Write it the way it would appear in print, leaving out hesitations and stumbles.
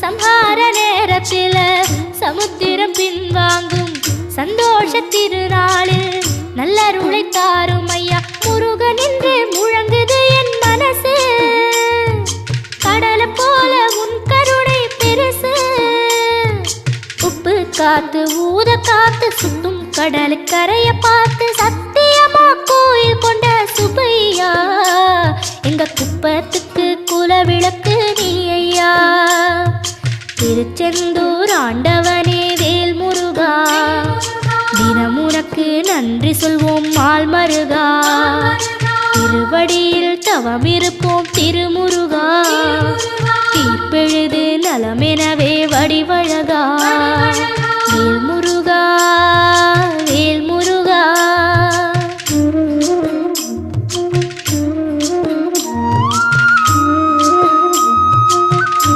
சம்ஹார நேரத்தில் சமுத்திரம் பின்வாங்கும் சந்தோஷ திருநாளில் நல்லருளை தாரும் ஐயா முருகன் என்று முழங்குது என் மனசு கடலை போல உன் கருணை பெருசு உப்பு காத்து ஊத காத்து சுத்தும் கடலு கரைய பார்த்து சத்தியமா கோயில் கொண்ட சுப்பையா எங்க குப்பத்துக்கு குலவிளக்கு நீ ஐயா திருச்செந்தூர் ஆண்டவனே வேல் முருகா தினம் உனக்கு நன்றி சொல்வோம் மால் மருகா திருவடியில் தவம் இருப்போம் திருமுருகா தீர்ப்பெழுது நலமெனவே வடிவழ